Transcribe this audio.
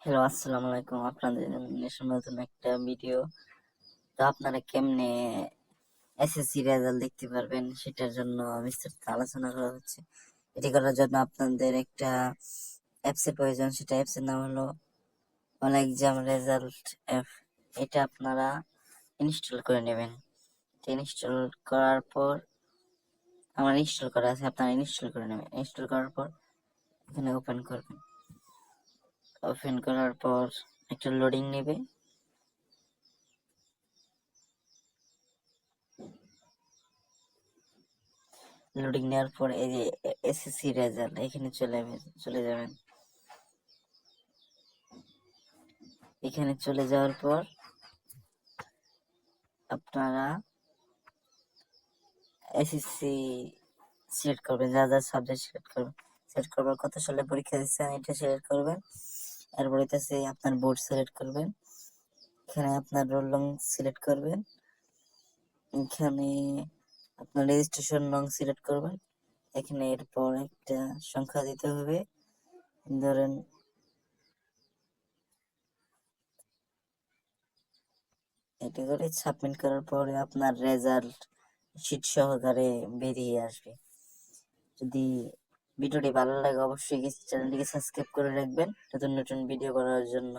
Hello, আসসালামু আলাইকুম। আপনাদের নতুন একটা ভিডিও। তো আপনারা কেমনে এসএসসি রেজাল্ট দেখতে পারবেন সেটার জন্য বিস্তারিত আলোচনা করা হচ্ছে। এটি করার জন্য আপনাদের একটা অ্যাপসের প্রয়োজন। সেটা অ্যাপসের নাম হলো অন এক্সাম রেজাল্ট অ্যাপ। এটা আপনারা ইনস্টল করে নেবেন। ইনস্টল করার পর আমার ইনস্টল করা আছে, আপনারা ইনস্টল করে নেবেন। ইনস্টল করার পর এখানে ওপেন করবেন। ওপেন করার পর একটা লোডিং নেবে। লোডিং নেওয়ার পর এই যে এসএসসি রেজাল্ট এখানে চলে যাবেন। এখানে চলে যাওয়ার পর আপনারা এসএসসি সিলেক্ট করবেন, যা যা সাবজেক্ট সিলেক্ট করবেন, কত সালে পরীক্ষা দিচ্ছেন এটা সিলেক্ট করবেন। এরপরে আপনার বোর্ড সিলেক্ট করবেন। এখানে আপনার রোল নং সিলেক্ট করবেন। এখানে আপনার রেজিস্ট্রেশন নং সিলেক্ট করবেন। এখানে এরপর একটা সংখ্যা দিতে হবে, ধরেন এটা করে সাবমিট করার পরে আপনার রেজাল্ট শীট সহকারে বেরিয়ে আসবে। যদি ভিডিওটি ভালো লাগে অবশ্যই চ্যানেলটিকে সাবস্ক্রাইব করে রাখবেন নতুন নতুন ভিডিও করার জন্য।